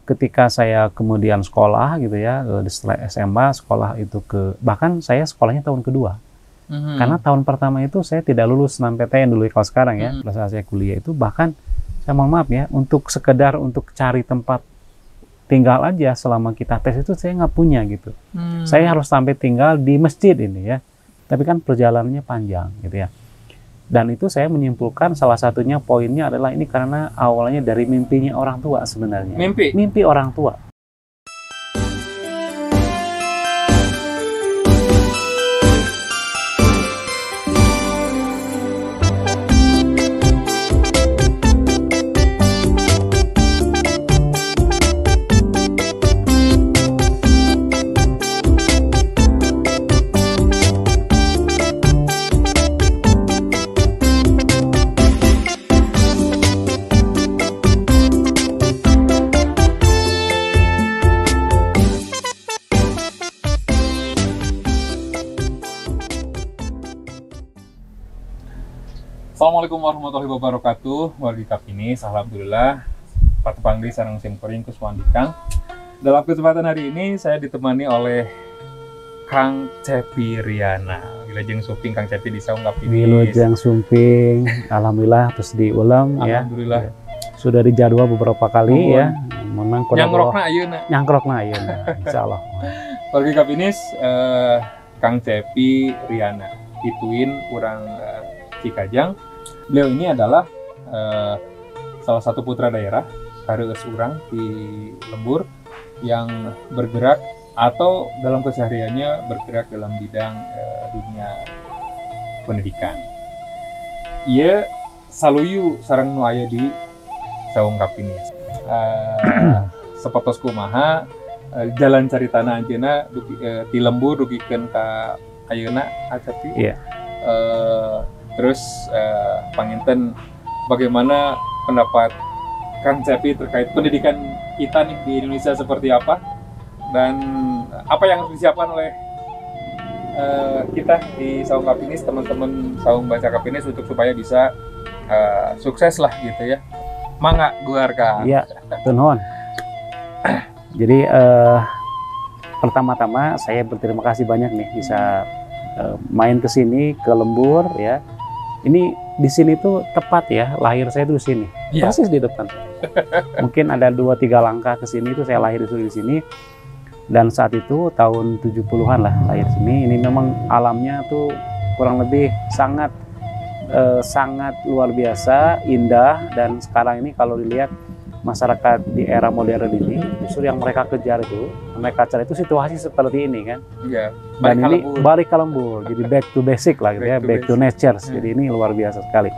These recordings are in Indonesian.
Ketika saya kemudian sekolah gitu ya, setelah SMA sekolah itu bahkan saya sekolahnya tahun kedua. Karena tahun pertama itu saya tidak lulus SNMPTN dulu kalau sekarang ya. Pada saat saya kuliah itu bahkan saya mohon maaf ya, untuk sekedar untuk cari tempat tinggal aja selama kita tes itu saya nggak punya gitu. Saya harus sampai tinggal di masjid ini ya. Tapi kan perjalanannya panjang gitu ya. Dan itu saya menyimpulkan salah satunya poinnya adalah ini karena awalnya dari mimpinya orang tua sebenarnya. Mimpi orang tua. Assalamualaikum warahmatullahi wabarakatuh. Wargi Kapinis, alhamdulillah Pak Tepangdi sareng simkuring kuswandikang. Dalam kesempatan hari ini saya ditemani oleh Kang Cepi Riana. Wilujeng Sumping Kang Cepi di Saung Kapinis. Wilujeng Sumping, alhamdulillah terus diulang ya. Alhamdulillah. Sudah dijadwal beberapa kali ya. Memang nyangkrokna ayeuna. Nyangkrokna ayeuna, insyaallah. Wargi Kapinis, Kang Cepi Riana ituin urang Cikajang. Beliau ini adalah salah satu putra daerah hareueus urang di Lembur yang bergerak atau dalam kesehariannya bergerak dalam bidang dunia pendidikan. Ia saluyu sareng nu aya di Saung Kapinis. Sapatos kumaha jalan caritana anjeunna di Lembur dugikeun ka ayeuna Cepi. Iya. Terus panginten bagaimana pendapat Kang Cepi terkait pendidikan kita nih di Indonesia seperti apa dan apa yang harus disiapkan oleh kita di Saung Kapinis, teman-teman Saung Baca Kapinis untuk supaya bisa sukses lah gitu ya. Mangga Guarka. Iya, nuhun. Jadi pertama-tama saya berterima kasih banyak nih bisa main ke sini ke Lembur ya. Ini di sini tuh tepat ya, lahir saya tuh di sini, persis di depan. Mungkin ada 2-3 langkah ke sini itu saya lahir di sini. Dan saat itu tahun 70-an lah lahir di sini. Ini memang alamnya tuh kurang lebih sangat luar biasa, indah. Dan sekarang ini kalau dilihat masyarakat di era modern ini, justru yang mereka kejar itu, mereka cari itu situasi seperti ini kan. Iya. Dan ini balik ke Lembur, jadi back to basic lah gitu ya, back to nature. Jadi ini luar biasa sekali.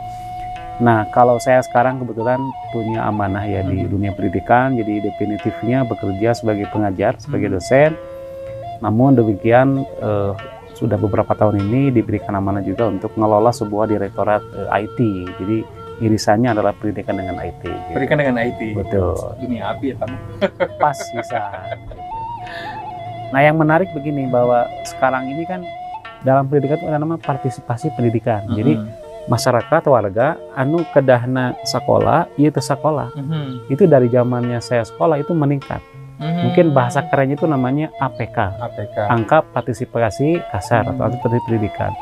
Nah, kalau saya sekarang kebetulan punya amanah ya di dunia pendidikan, jadi definitifnya bekerja sebagai pengajar, sebagai dosen. Namun demikian sudah beberapa tahun ini diberikan amanah juga untuk mengelola sebuah direktorat IT. Jadi irisannya adalah pendidikan dengan IT. Gitu. Pendidikan dengan IT. Betul. Dunia api ya tamu. Pas bisa. Nah, yang menarik begini bahwa sekarang ini kan dalam pendidikan itu ada nama partisipasi pendidikan. Jadi masyarakat warga anu kedahna sekolah, ieu teu sekolah. Itu dari zamannya saya sekolah itu meningkat. Mungkin bahasa kerennya itu namanya APK. Angka partisipasi kasar atau pendidikan.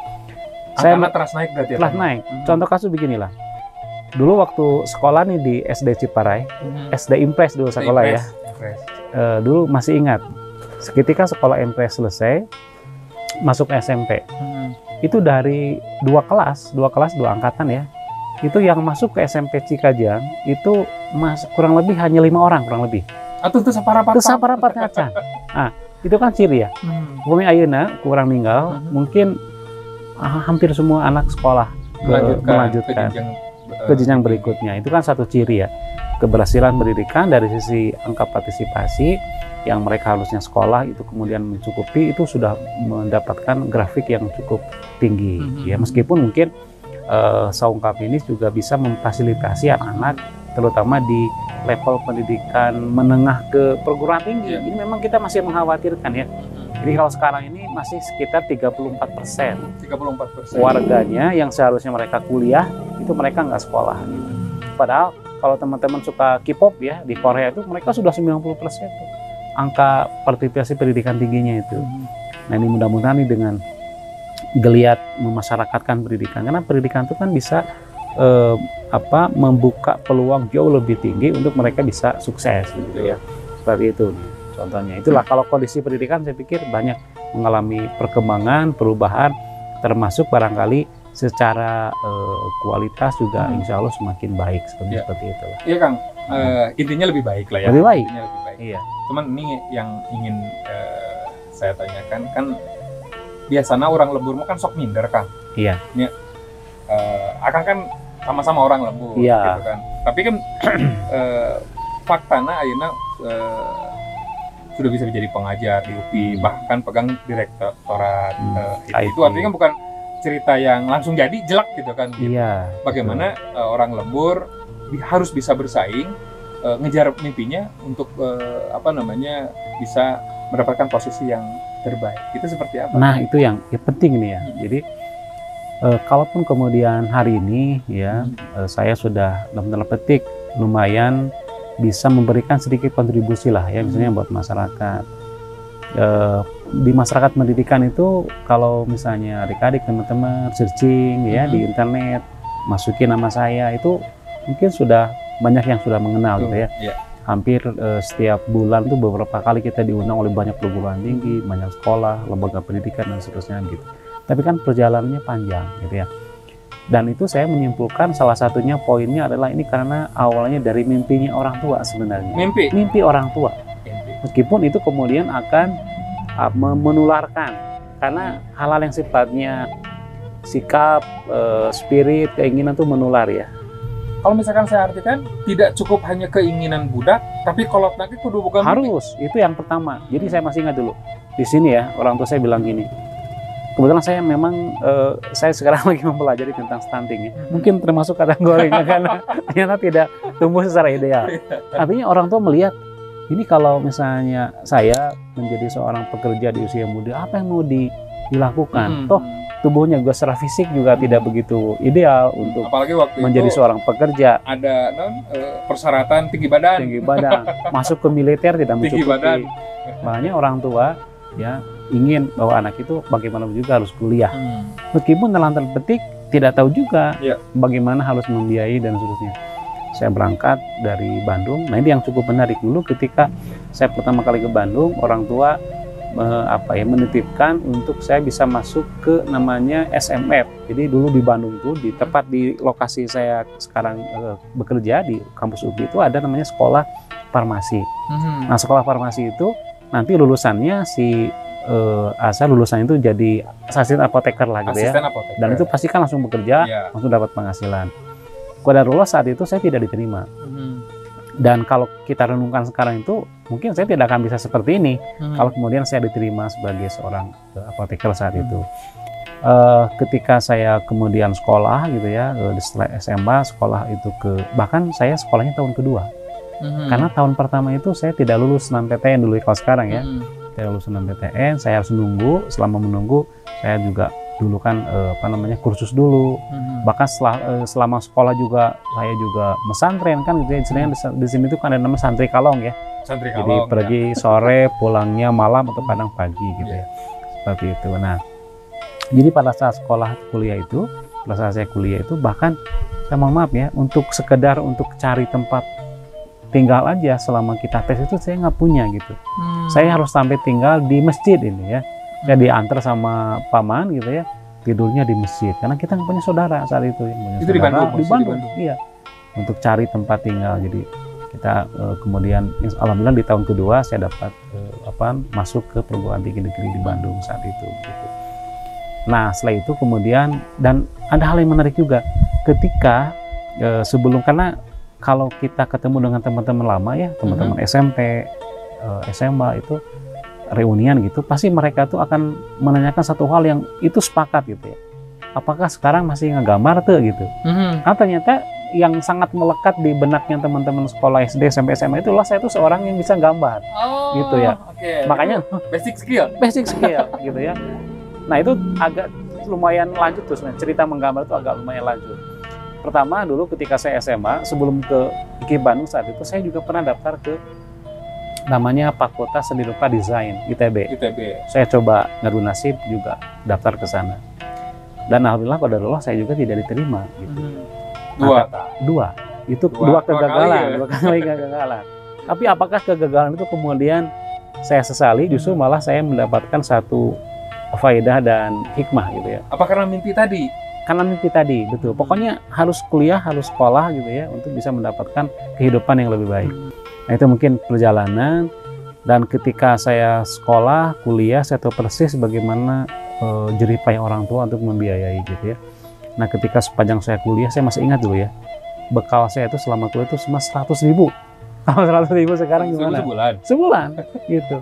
Saya teras naik berarti ya. Telah naik. Contoh kasus beginilah. Dulu waktu sekolah nih di SD Ciparai, SD Impres dulu sekolah ya. Dulu masih ingat, seketika sekolah Impres selesai, masuk SMP. Itu dari 2 kelas, 2 angkatan ya. Itu yang masuk ke SMP Cikajang, itu kurang lebih hanya 5 orang kurang lebih. Atau itu saparapat. Itu saparapat acan. Nah, itu kan ciri ya. Bumi ayeuna kurang ninggal, mungkin hampir semua anak sekolah melanjutkan ke jenjang berikutnya. Itu kan satu ciri ya, keberhasilan pendidikan dari sisi angka partisipasi yang mereka harusnya sekolah itu kemudian mencukupi, itu sudah mendapatkan grafik yang cukup tinggi ya. Meskipun mungkin Saung Kapinis juga bisa memfasilitasi anak-anak terutama di level pendidikan menengah ke perguruan tinggi. Ini memang kita masih mengkhawatirkan ya. Jadi kalau sekarang ini masih sekitar 34% warganya yang seharusnya mereka kuliah itu mereka nggak sekolah gitu. Padahal kalau teman-teman suka K-pop ya, di Korea itu mereka sudah 90% tuh angka partisipasi pendidikan tingginya itu. Nah ini mudah-mudahan nih dengan geliat memasyarakatkan pendidikan, karena pendidikan itu kan bisa membuka peluang jauh lebih tinggi untuk mereka bisa sukses gitu ya. Seperti itu nih, contohnya. Itulah kalau kondisi pendidikan saya pikir banyak mengalami perkembangan, perubahan, termasuk barangkali secara kualitas juga insya Allah semakin baik seperti itu. Iya Kang, intinya lebih baik lah ya. Lebih baik. Intinya lebih baik. Iya. Cuman ini yang ingin saya tanyakan kan, biasanya orang lembur kan sok minder Kang. Iya. Ya, Akang kan sama-sama orang lembur, iya. Gitu kan. Tapi kan faktanya ayeuna sudah bisa menjadi pengajar di UPI, bahkan pegang direktorat. Itu artinya bukan cerita yang langsung jadi jelek gitu kan. Gitu. Iya. Bagaimana orang lembur harus bisa bersaing, ngejar mimpinya untuk bisa mendapatkan posisi yang terbaik. Itu seperti apa? Nah, itu yang penting nih ya. Jadi kalaupun kemudian hari ini ya saya sudah dalam tanda petik lumayan bisa memberikan sedikit kontribusi lah ya, misalnya buat masyarakat. Di masyarakat pendidikan itu kalau misalnya adik-adik teman-teman searching ya di internet, masukin nama saya, itu mungkin sudah banyak yang sudah mengenal gitu ya. Hampir setiap bulan tuh beberapa kali kita diundang oleh banyak perguruan tinggi, banyak sekolah, lembaga pendidikan dan seterusnya gitu. Tapi kan perjalanannya panjang gitu ya. Dan itu saya menyimpulkan salah satunya poinnya adalah ini karena awalnya dari mimpinya orang tua sebenarnya. Mimpi orang tua. Meskipun itu kemudian akan menularkan, karena hal-hal yang sifatnya sikap, spirit, keinginan tuh menular ya. Kalau misalkan saya artikan, tidak cukup hanya keinginan budak, tapi kolot nanti kudu bukan harus, itu yang pertama. Jadi saya masih ingat dulu, di sini ya, orang tua saya bilang gini, kebetulan saya memang, saya sekarang lagi mempelajari tentang stunting ya. Mungkin termasuk kategorinya karena ternyata tidak tumbuh secara ideal. Artinya orang tua melihat, ini kalau misalnya saya menjadi seorang pekerja di usia muda, apa yang mau dilakukan? Toh tubuhnya juga secara fisik juga tidak begitu ideal untuk apalagi waktu menjadi itu seorang pekerja. Ada persyaratan tinggi badan, masuk ke militer tidak mencukupi. Makanya orang tua ya ingin bahwa anak itu bagaimana juga harus kuliah. Meskipun dalam tanda petik tidak tahu juga bagaimana harus membiayai dan seterusnya. Saya berangkat dari Bandung. Nah ini yang cukup menarik, dulu ketika saya pertama kali ke Bandung, orang tua menitipkan untuk saya bisa masuk ke namanya SMF. Jadi dulu di Bandung tuh tepat di lokasi saya sekarang bekerja di kampus UPI itu ada namanya sekolah farmasi. Nah sekolah farmasi itu nanti lulusannya lulusan itu jadi asisten apoteker lah gitu ya. Dan itu pasti kan langsung bekerja, langsung dapat penghasilan. Qadarullah saat itu saya tidak diterima. Dan kalau kita renungkan sekarang itu, mungkin saya tidak akan bisa seperti ini kalau kemudian saya diterima sebagai seorang apoteker saat itu. Ketika saya kemudian sekolah gitu ya, setelah SMA sekolah itu bahkan saya sekolahnya tahun kedua. Karena tahun pertama itu saya tidak lulus SNMPTN dulu kalau sekarang ya. Tidak lulus SNMPTN, saya harus menunggu. Selama menunggu, saya juga dulu kan kursus dulu. Bahkan selama sekolah juga saya juga mesantren kan gitu ya. Istilahnya di sini tuh kan ada namanya santri kalong ya. Jadi pergi sore, pulangnya malam atau kadang pagi gitu ya. Seperti itu. Nah, jadi pada saat saya kuliah itu bahkan saya mohon maaf ya, untuk sekedar untuk cari tempat tinggal aja selama kita tes itu saya nggak punya gitu. Saya harus sampai tinggal di masjid ini ya. Saya diantar sama paman gitu ya, tidurnya di masjid karena kita nggak punya saudara saat itu. Itu di Bandung. Iya. Untuk cari tempat tinggal. Jadi kita kemudian alhamdulillah di tahun kedua saya dapat masuk ke perguruan tinggi negeri di Bandung saat itu. Gitu. Nah setelah itu kemudian, dan ada hal yang menarik juga ketika sebelum, karena kalau kita ketemu dengan teman-teman lama ya, teman-teman SMP, SMA itu reunian gitu, pasti mereka tuh akan menanyakan satu hal yang itu sepakat gitu ya. Apakah sekarang masih ngegambar tuh gitu? Karena ternyata yang sangat melekat di benaknya teman-teman sekolah SD sampai SMA itulah saya tuh seorang yang bisa gambar. Gitu ya. Makanya basic skill gitu ya. Nah itu agak lumayan lanjut tuh sebenarnya, cerita menggambar itu agak lumayan lanjut. Pertama dulu ketika saya SMA, sebelum ke IKIP Bandung saat itu, saya juga pernah daftar ke namanya Fakultas Seni Rupa Desain ITB. Saya coba ngadu nasib juga daftar ke sana. Dan alhamdulillah qadarullah saya juga tidak diterima gitu. Dua kegagalan, dua kali kegagalan. Tapi apakah kegagalan itu kemudian saya sesali? Justru malah saya mendapatkan satu faedah dan hikmah gitu ya. Apa karena mimpi tadi? Karena mimpi tadi, betul. Pokoknya harus kuliah, harus sekolah gitu ya untuk bisa mendapatkan kehidupan yang lebih baik. Nah itu mungkin perjalanan, dan ketika saya sekolah, kuliah, saya tahu persis bagaimana jerih payah orang tua untuk membiayai gitu ya. Nah ketika sepanjang saya kuliah, saya masih ingat dulu ya, bekal saya itu selama kuliah itu cuma 100.000. Kalau 100.000 sekarang gimana? Sebulan gitu.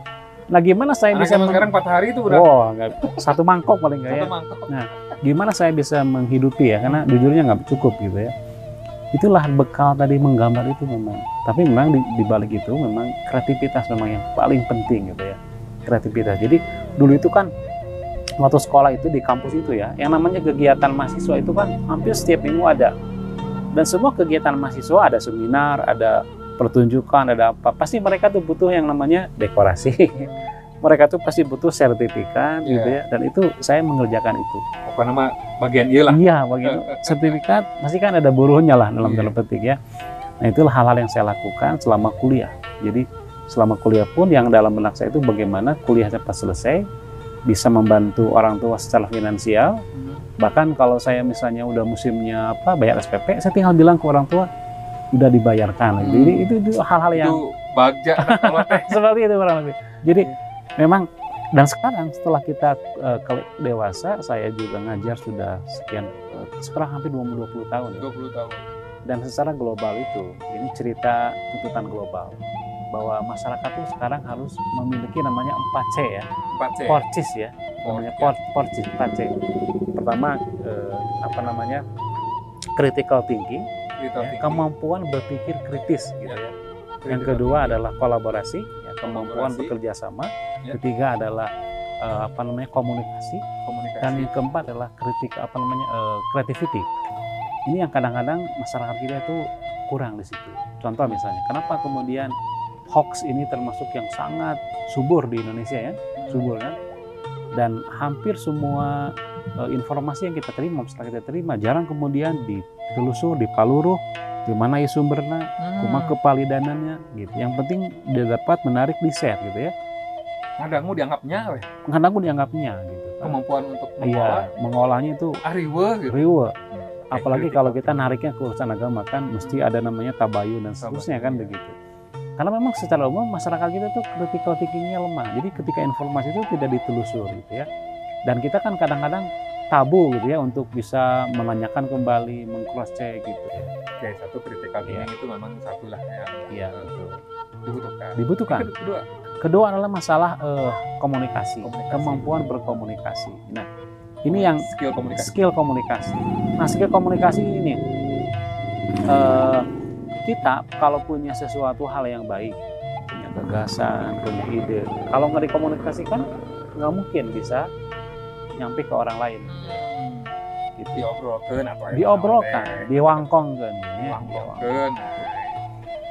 Nah gimana saya bisa sekarang 4 hari itu udah satu mangkok paling nggak ya. Nah gimana saya bisa menghidupi ya, karena jujurnya nggak cukup gitu ya. Itulah bekal tadi, menggambar itu memang. Tapi memang di balik itu memang kreativitas memang yang paling penting gitu ya. Kreativitas. Jadi dulu itu kan waktu sekolah itu di kampus itu ya, yang namanya kegiatan mahasiswa itu kan hampir setiap minggu ada. Dan semua kegiatan mahasiswa ada seminar, ada pertunjukan, ada apa. Pasti mereka tuh butuh yang namanya dekorasi. Mereka tuh pasti butuh sertifikat gitu ya. Dan itu saya mengerjakan itu. Apa nama bagian iya lah. Iya, bagian sertifikat pasti kan ada buruhnya lah dalam tanda petik ya. Nah itulah hal-hal yang saya lakukan selama kuliah. Jadi selama kuliah pun yang dalam benak saya itu bagaimana kuliah cepat selesai, bisa membantu orang tua secara finansial. Bahkan kalau saya misalnya udah musimnya bayar SPP, saya tinggal bilang ke orang tua udah dibayarkan. Jadi itu hal-hal yang itu bagja seperti itu kurang lebih. Jadi memang, dan sekarang setelah kita dewasa, saya juga ngajar sudah sekian, sekarang hampir 20 tahun ya. 20 tahun. Dan secara global itu, ini cerita tuntutan global, bahwa masyarakat itu sekarang harus memiliki namanya 4C ya. 4C. Porcis ya. Namanya Porcis, 4C. Pertama, critical thinking, kemampuan berpikir kritis gitu ya. Yang kedua adalah kolaborasi, ya, kemampuan bekerja sama. Ketiga adalah komunikasi. Dan yang keempat adalah creativity. Ini yang kadang-kadang masyarakat kita itu kurang di situ. Contoh misalnya, kenapa kemudian hoax ini termasuk yang sangat subur di Indonesia ya, subur kan? Dan hampir semua informasi yang kita terima, setelah kita terima, jarang kemudian ditelusur, dipaluruh, di mana sumbernya, kuma kepalidanannya gitu. Yang penting dia dapat menarik di share gitu ya. Kadang dianggapnya gitu. Kemampuan untuk mengolahnya itu riwe. Apalagi kalau kita nariknya ke urusan agama kan mesti ada namanya tabayun dan seterusnya kan begitu. Karena memang secara umum masyarakat kita tuh critical thinkingnya lemah. Jadi ketika informasi itu tidak ditelusur gitu ya. Dan kita kan kadang-kadang tabu gitu ya untuk bisa menanyakan kembali, meng-cross check gitu ya. Oke, satu critical thinking itu memang satulah yang dibutuhkan. Kedua adalah masalah komunikasi, kemampuan berkomunikasi. Nah, ini yang skill komunikasi. Nah, skill komunikasi ini kita kalau punya sesuatu hal yang baik, punya gagasan, punya ide, kalau nggak dikomunikasikan nggak mungkin bisa nyampe ke orang lain. Gitu. Diobrolkan, diwangkongkan.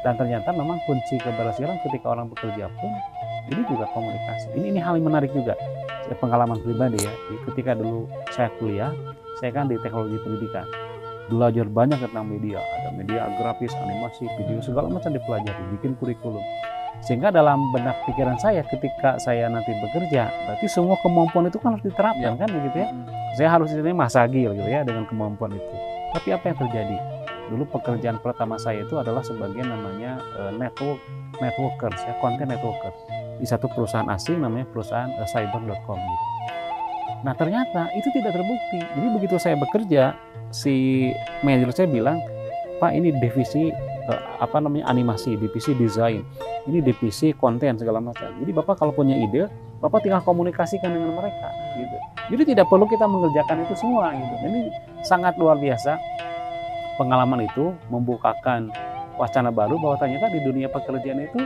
Dan ternyata memang kunci keberhasilan ketika orang bekerja pun ini juga komunikasi. Ini hal yang menarik juga. Pengalaman pribadi ya. Ketika dulu saya kuliah, saya kan di teknologi pendidikan. Belajar banyak tentang media. Ada media grafis, animasi, video, segala macam dipelajari, bikin kurikulum. Sehingga dalam benak pikiran saya ketika saya nanti bekerja, berarti semua kemampuan itu kan harus diterapkan kan begitu ya. Saya harus istilahnya masagil gitu ya dengan kemampuan itu. Tapi apa yang terjadi? Dulu pekerjaan pertama saya itu adalah sebagai namanya networkers ya, content networker di satu perusahaan asing namanya perusahaan cyber.com gitu. Nah ternyata itu tidak terbukti. Jadi begitu saya bekerja, si manajer saya bilang, Pak ini divisi animasi, divisi desain, ini divisi konten segala macam. Jadi Bapak kalau punya ide, Bapak tinggal komunikasikan dengan mereka gitu. Jadi tidak perlu kita mengerjakan itu semua gitu. Ini sangat luar biasa. Pengalaman itu membukakan wacana baru bahwa ternyata di dunia pekerjaan itu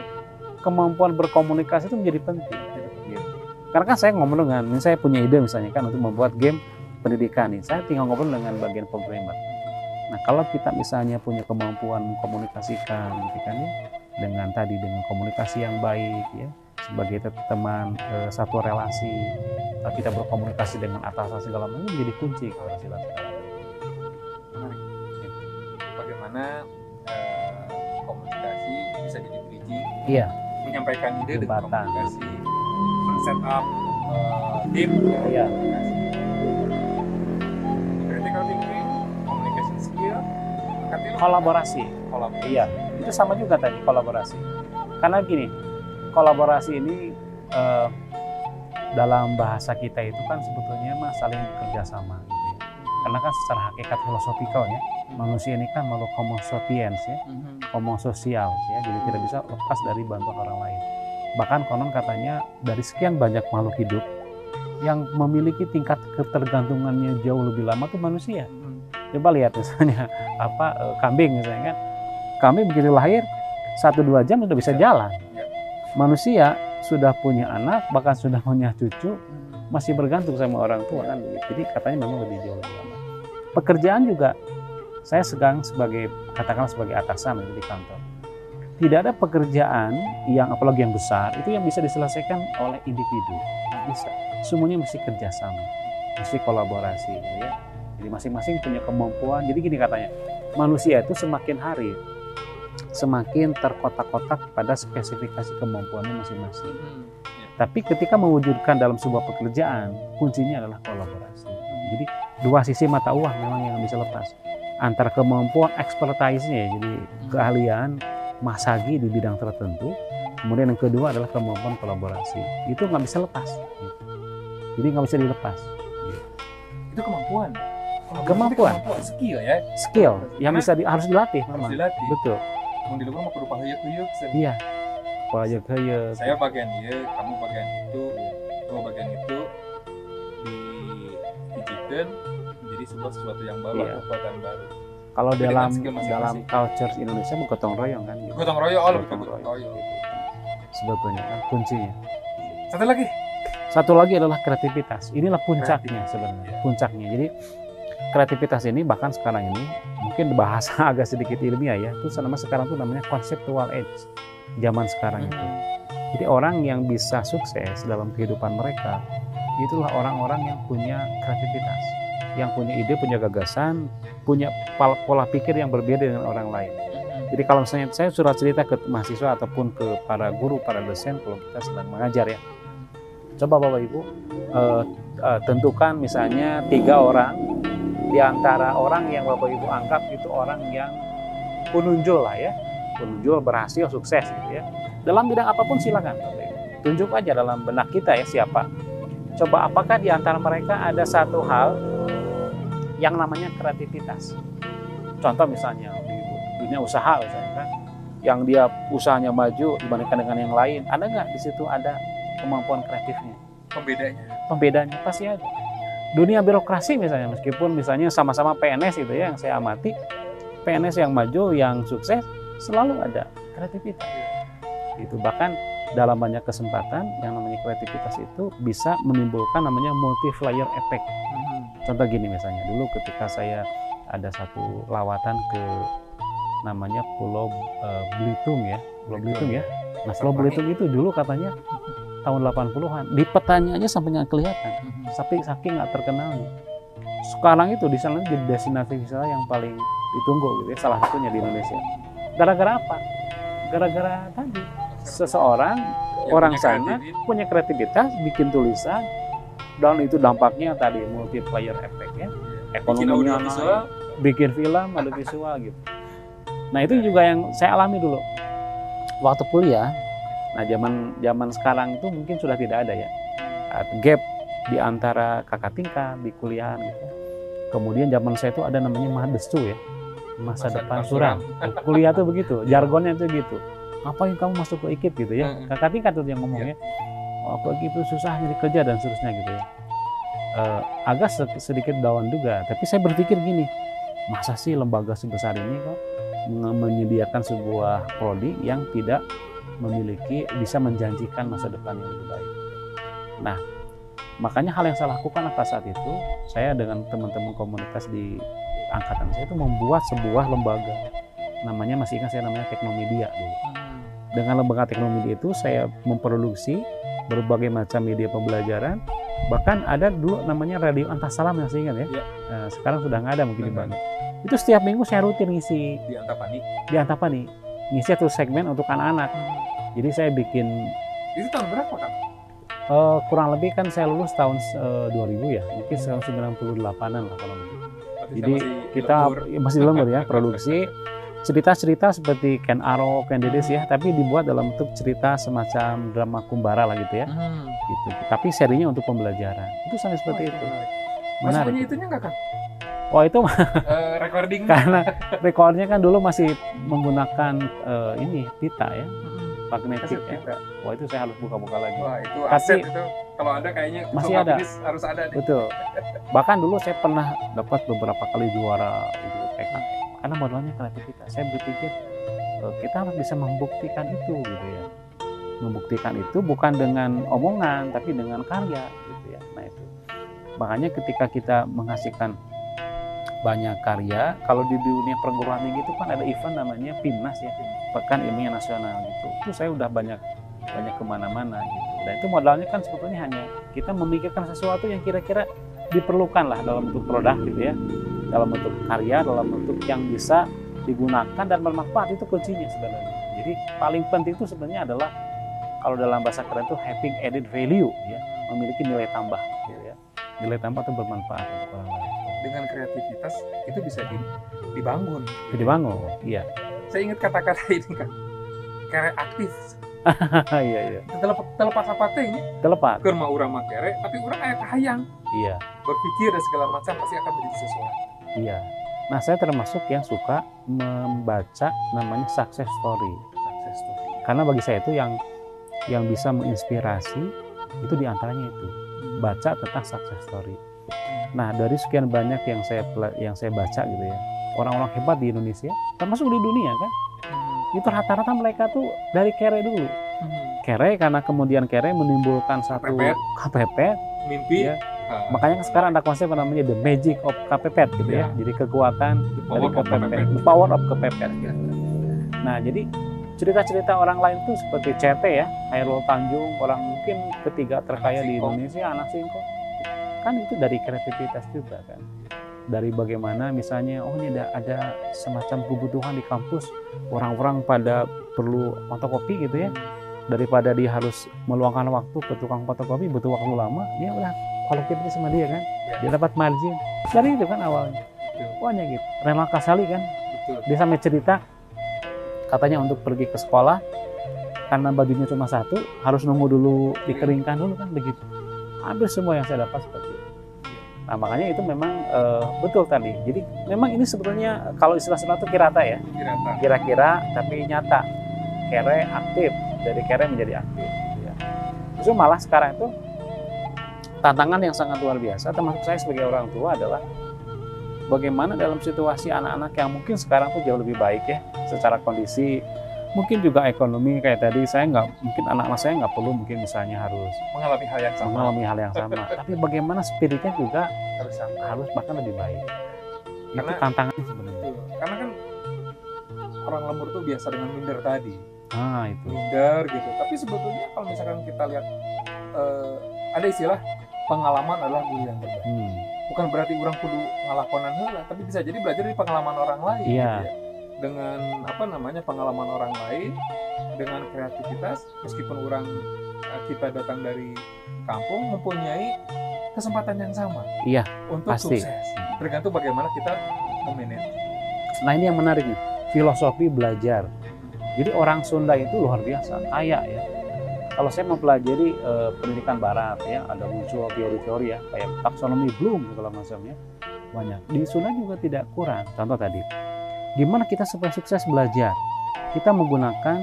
kemampuan berkomunikasi itu menjadi penting. Gitu. Karena kan saya ngomong dengan, saya punya ide misalnya kan untuk membuat game pendidikan nih, saya tinggal ngobrol dengan bagian programmer. Nah, kalau kita misalnya punya kemampuan mengkomunikasikan, gitu kan ya, dengan komunikasi yang baik, ya, sebagai teman satu relasi, kita berkomunikasi dengan atasan segala macam menjadi kunci keberhasilan sekarang. Menarik. Bagaimana komunikasi bisa jadi bridging? Iya. Menyampaikan ide dengan komunikasi, men-set up tim, iya. Critical thinking, communication skill, kolaborasi. Iya, itu sama juga tadi kolaborasi. Karena gini, kolaborasi ini dalam bahasa kita itu kan sebetulnya saling bekerja sama gitu ya. Karena kan secara hakikat filosofikal ya, manusia ini kan makhluk homo sapiens ya, homo sosial ya, jadi tidak bisa lepas dari bantuan orang lain. Bahkan konon katanya dari sekian banyak makhluk hidup yang memiliki tingkat ketergantungannya jauh lebih lama tuh manusia. Coba lihat misalnya kambing misalnya kan, kambing begitu lahir 1-2 jam sudah bisa jalan. Manusia sudah punya anak, bahkan sudah punya cucu, masih bergantung sama orang tua kan. Jadi katanya memang lebih jauh lebih lama. Pekerjaan juga, saya sekarang katakanlah sebagai atasan di kantor. Tidak ada pekerjaan yang apalagi yang besar itu yang bisa diselesaikan oleh individu. Nggak bisa. Semuanya mesti kerjasama, mesti kolaborasi, ya. Jadi masing-masing punya kemampuan. Jadi gini katanya, manusia itu semakin hari semakin terkotak-kotak pada spesifikasi kemampuannya masing-masing. Tapi ketika mewujudkan dalam sebuah pekerjaan, kuncinya adalah kolaborasi. Jadi dua sisi mata uang memang yang bisa lepas. Antara kemampuan expertise-nya, jadi keahlian masagi di bidang tertentu, kemudian yang kedua adalah kemampuan kolaborasi. Itu nggak bisa lepas. Jadi nggak bisa dilepas. Itu kemampuan. Kemampuan. Skill ya. Skill yang harus dilatih. Harus dilatih. Betul. Mau di luar mau kudu pahayek-hayek. Iya. Pahayek-hayek. Saya bagian dia, kamu bagian itu, kamu bagian itu dibijikan menjadi sesuatu yang baru, kekuatan baru. Kalau dalam culture Indonesia gotong royong kan. Gitu. Gotong royong, gotong royong. Gitu. Sebetulnya kan kuncinya. Satu lagi adalah kreativitas. Inilah puncaknya sebenarnya. Puncaknya. Jadi kreativitas ini bahkan sekarang ini mungkin bahasa agak sedikit ilmiah ya. Itu sekarang tuh namanya conceptual age. Zaman sekarang itu. Jadi orang yang bisa sukses dalam kehidupan mereka itulah orang-orang yang punya kreativitas, yang punya ide, punya gagasan, punya pola pikir yang berbeda dengan orang lain. Jadi kalau misalnya saya surat cerita ke mahasiswa ataupun ke para guru, para dosen kalau kita sedang mengajar ya. Coba Bapak Ibu tentukan misalnya 3 orang di antara orang yang Bapak Ibu anggap itu orang yang penunjul lah ya, penunjul, berhasil, sukses gitu ya. Dalam bidang apapun silakan Bapak Ibu. Tunjuk aja dalam benak kita ya siapa. Coba apakah di antara mereka ada satu hal yang namanya kreativitas. Contoh misalnya di dunia usaha misalnya kan, yang dia usahanya maju dibandingkan dengan yang lain, ada nggak di situ ada kemampuan kreatifnya? Pembedanya pasti ada. Dunia birokrasi misalnya, meskipun misalnya sama-sama PNS itu ya yang saya amati, PNS yang maju, yang sukses selalu ada kreativitas. Itu bahkan dalam banyak kesempatan yang namanya kreativitas itu bisa menimbulkan namanya multiplier effect. Contoh gini misalnya, dulu ketika saya ada satu lawatan ke namanya Pulau Belitung ya, Pulau Belitung ya. Nah, Pulau Belitung itu dulu katanya tahun 80-an, di petanya aja sampai nggak kelihatan, tapi saking nggak terkenalnya. Sekarang itu di sana jadi destinasi wisata yang paling ditunggu gitu ya, salah satunya di Indonesia. Gara-gara apa? Gara-gara tadi seseorang orang sana punya kreativitas, bikin tulisan, dan itu dampaknya tadi multiplier effect ya, ekonominya naik, bikin film ada visual gitu. Nah itu juga yang saya alami dulu waktu kuliah. Nah zaman sekarang itu mungkin sudah tidak ada ya gap di antara kakak tingkat di kuliahan gitu. Kemudian zaman saya itu ada namanya madestu ya, masa depan suram. Kuliah tuh begitu, jargonnya tuh gitu. Ngapain kamu masuk ke IKIP gitu ya? Kakak tingkat tuh yang ngomong ya. Oh, kok gitu susah nyari kerja dan seterusnya gitu ya. Agak sedikit down juga, tapi saya berpikir gini, masa sih lembaga sebesar ini kok menyediakan sebuah prodi yang tidak memiliki, bisa menjanjikan masa depan yang lebih baik. Nah, makanya hal yang saya lakukan pada saat itu, saya dengan teman-teman komunitas di angkatan saya itu membuat sebuah lembaga, namanya masih ingat saya, namanya Teknomedia dulu. Dengan lembaga Teknomedia itu saya memproduksi berbagai macam media pembelajaran, bahkan ada dulu namanya Radio Antasalam yang saya ingat ya. Nah, sekarang sudah nggak ada mungkin di Bandung. Itu setiap minggu saya rutin ngisi di Antapani, ngisi satu segmen untuk anak-anak. Jadi saya bikin. Itu tahun berapa kan? Kurang lebih kan saya lulus tahun 2000 ya, mungkin tahun 98-an lah kurang lebih. Jadi kita masih di lembur ya, produksi cerita-cerita seperti Ken Arok, Ken Dedes ya, tapi dibuat dalam bentuk cerita semacam drama kumbara lah gitu ya. Gitu. Tapi serinya untuk pembelajaran. Itu sampai seperti itu. Masih punya itunya nggak kan? Oh itu recording. Karena recordnya kan dulu masih menggunakan ini pita ya, magnetik ya. Wah itu saya harus buka-buka lagi. Wah itu aset itu. Kalau ada kayaknya masih ada. Harus ada. Betul. Bahkan dulu saya pernah dapat beberapa kali juara itu PKM. Karena modalnya kreativitas. Saya berpikir kita harus bisa membuktikan itu gitu ya. Membuktikan itu bukan dengan omongan tapi dengan karya gitu ya. Nah itu. Makanya ketika kita menghasilkan banyak karya, kalau di dunia perguruan tinggi itu kan ada event namanya PIMNAS ya, Pekan Ilmiah Nasional gitu. Itu saya udah banyak kemana-mana gitu. Dan itu modalnya kan sebetulnya hanya kita memikirkan sesuatu yang kira-kira diperlukan lah dalam bentuk produk gitu ya, dalam bentuk karya, dalam bentuk yang bisa digunakan dan bermanfaat. Itu kuncinya sebenarnya. Jadi paling penting itu sebenarnya adalah kalau dalam bahasa keren itu having added value ya, memiliki nilai tambah gitu ya. Nilai tambah itu bermanfaat untuk orang lain. Dengan kreativitas itu bisa dibangun. Dibangun, iya. Saya ingat kata-kata ini kan, karya aktif. Iya. Telepas apa teh ini? Telepas. Keur mah urang mah kere, tapi urang aya kahayang. Iya. Berpikir dan segala macam pasti akan menjadi sesuatu. Iya. Nah saya termasuk yang suka membaca namanya success story. Karena bagi saya itu yang bisa menginspirasi itu diantaranya itu baca tentang success story. Nah dari sekian banyak yang saya baca gitu ya, orang-orang hebat di Indonesia, termasuk di dunia kan, itu rata-rata mereka tuh dari kere dulu. Kere karena kemudian kere menimbulkan satu kepepet, mimpi. Ya. Makanya sekarang ada konsep namanya the magic of kepepet gitu ya. Jadi kekuatan dari kepepet, the power of kepepet. Gitu. Nah jadi cerita-cerita orang lain tuh seperti CT ya, Khairul Tanjung, orang mungkin ketiga terkaya di Indonesia, anak singkong. Kan itu dari kreativitas juga kan, dari bagaimana misalnya ini ada semacam kebutuhan di kampus, orang-orang pada perlu fotokopi gitu ya, daripada dia harus meluangkan waktu ke tukang fotokopi butuh waktu lama, dia udah kolektifnya sama dia kan, dia dapat margin dari itu kan awalnya. Pokoknya gitu. Renal Kasali kan, dia sampai cerita katanya untuk pergi ke sekolah karena bajunya cuma satu harus nunggu dulu dikeringkan dulu kan begitu. Hampir semua yang saya dapat seperti itu. Nah makanya itu memang betul tadi. Jadi memang ini sebetulnya kalau istilah-istilah itu kirata ya. Kira-kira tapi nyata. Kere aktif, dari kere menjadi aktif. Ya. Justru malah sekarang itu tantangan yang sangat luar biasa, termasuk saya sebagai orang tua adalah bagaimana dalam situasi anak-anak yang mungkin sekarang tuh jauh lebih baik ya, secara kondisi mungkin juga ekonomi kayak tadi, saya mungkin anak-anak saya nggak perlu mungkin misalnya harus mengalami hal yang sama. Tapi bagaimana spiritnya juga harus bahkan lebih baik. Karena itu tantangannya sebenarnya. Karena kan orang lembur tuh biasa dengan minder tadi. Itu. Minder gitu. Tapi sebetulnya kalau misalkan kita lihat ada istilah pengalaman adalah guru yang terbaik. Bukan berarti orang kudu ngalakonan heula, tapi bisa jadi belajar dari pengalaman orang lain. Iya. Gitu ya. Dengan pengalaman orang lain, dengan kreativitas, meskipun kita datang dari kampung mempunyai kesempatan yang sama. Iya, untuk pasti. Sukses. Tergantung bagaimana kita memanage. Nah ini yang menarik nih, filosofi belajar. Jadi orang Sunda itu luar biasa, kaya ya. Kalau saya mempelajari pendidikan Barat ya, ada muncul teori-teori ya, kayak taksonomi Bloom segala macamnya banyak. Di Sunda juga tidak kurang. Contoh tadi. Gimana kita supaya sukses belajar? Kita menggunakan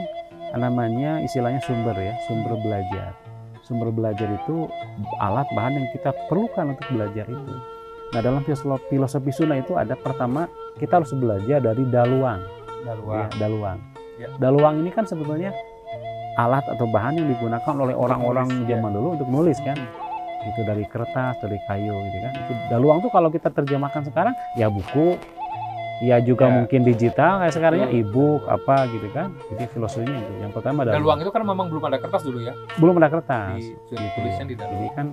namanya istilahnya sumber ya, sumber belajar. Sumber belajar itu alat bahan yang kita perlukan untuk belajar itu. Nah dalam filosofi Sunda itu ada pertama kita harus belajar dari daluang. Daluang. Ya. Daluang ini kan sebetulnya alat atau bahan yang digunakan oleh orang-orang zaman dulu untuk nulis kan. Itu dari kertas, dari kayu gitu kan. Itu daluang tuh kalau kita terjemahkan sekarang ya buku, Ya juga mungkin digital kayak sekarang e-book apa gitu kan. Jadi filosofinya itu. Yang pertama adalah daluang itu kan memang belum ada kertas dulu ya. Belum ada kertas. Tulisnya di daluang. Jadi kan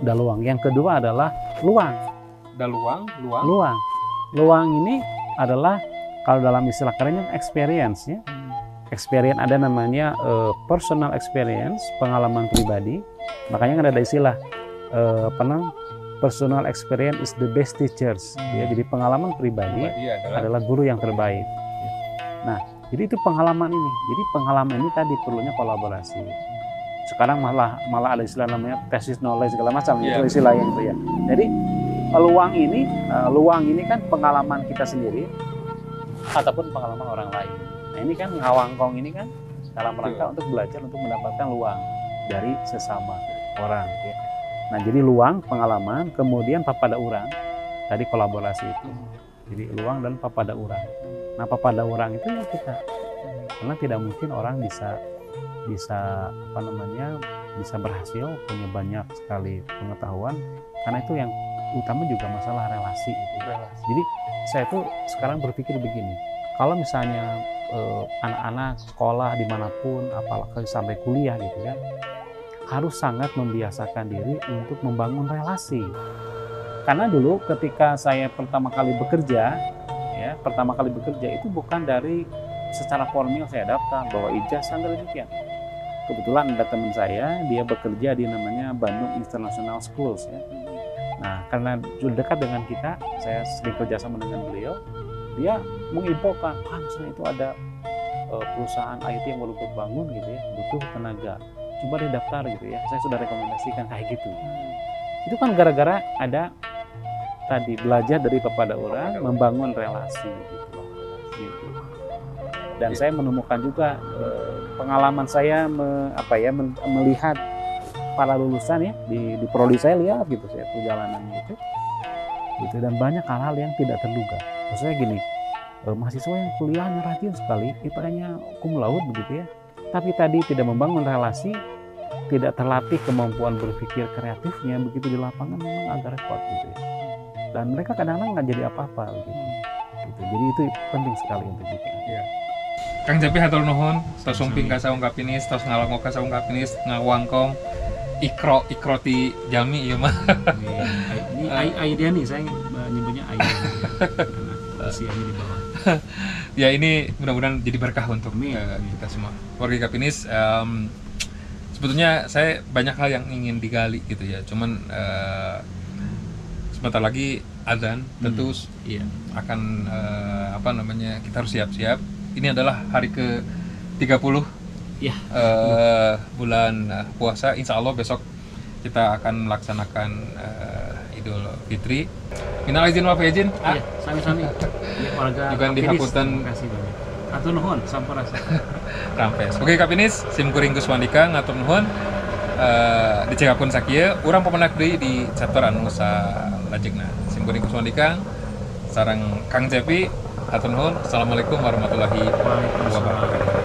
daluang. Yang kedua adalah luang. Daluang, luang. Luang. Luang ini adalah kalau dalam istilah kerennya experience ya. Experience ada namanya personal experience, pengalaman pribadi. Makanya kan ada istilah personal experience is the best teachers. Ya, jadi pengalaman pribadi adalah guru yang terbaik. Nah, jadi itu pengalaman ini. Jadi pengalaman ini tadi perlunya kolaborasi. Sekarang malah ada istilah namanya thesis knowledge segala macam itu istilah yang itu ya. Jadi luang ini kan pengalaman kita sendiri ataupun pengalaman orang lain. Nah, ini kan ngawangkong ini kan dalam rangka untuk belajar untuk mendapatkan luang dari sesama orang ya. Nah, jadi luang pengalaman, kemudian papada urang, tadi kolaborasi itu. Jadi luang dan papada urang. Nah, papada urang itu ya kita, karena tidak mungkin orang bisa berhasil punya banyak sekali pengetahuan, karena itu yang utama juga masalah relasi gitu. Jadi saya tuh sekarang berpikir begini, kalau misalnya anak-anak sekolah dimanapun, apalagi sampai kuliah gitu kan, harus sangat membiasakan diri untuk membangun relasi. Karena dulu ketika saya pertama kali bekerja itu bukan dari secara formal saya daftar bawa ijazah demikian. Kebetulan ada teman saya, dia bekerja di namanya Bandung International Schools ya. Nah, karena sudah dekat dengan kita, saya sering kerjasama dengan beliau. Dia menginfokan, misalnya itu ada perusahaan IT yang baru bangun gitu ya, butuh tenaga. Coba deh daftar gitu ya, saya sudah rekomendasikan kayak gitu. Itu kan gara-gara ada tadi belajar dari kepada orang, membangun relasi gitu. Dan saya menemukan juga pengalaman saya melihat para lulusan ya di prodi saya lihat gitu saya perjalanannya itu dan banyak hal-hal yang tidak terduga. Maksudnya gini, mahasiswa yang kuliahnya rajin sekali, IPK-nya cum laude begitu ya. Tapi tadi tidak membangun relasi, tidak terlatih kemampuan berpikir kreatifnya, begitu di lapangan memang agak repot gitu ya. Dan mereka kadang-kadang nggak jadi apa-apa gitu. Jadi itu penting sekali untuk kita. Ya. Kang Cepi hatur nuhun, tos sumping ka saung kapinis, tos ngalongok ka saung kapinis, ngawangkong ikro ti jami ieu mah. Ini idea nih, saya nyebutnya idea. Usianya di bawah. Ya ini mudah-mudahan jadi berkah untuk kita semua. Warga Kapinis, sebetulnya saya banyak hal yang ingin digali gitu ya. Cuman sebentar lagi azan, tentu akan kita harus siap-siap. Ini adalah hari ke-30 bulan puasa. Insya Allah besok kita akan melaksanakan Idul Fitri. Minal izin wal faizin. Iya, sami-sami. Warga juga di Hapunten. Atur nuhun sampurasun. Rampes. Oke Kapinis, sim kuring Kuswandika ngatur nuhun. Dicegapun sakieu, urang pemenak deui di chapter anu salajengna. Sim kuring Kuswandika sareng Kang Cepi, atur nuhun. Assalamualaikum warahmatullahi wabarakatuh.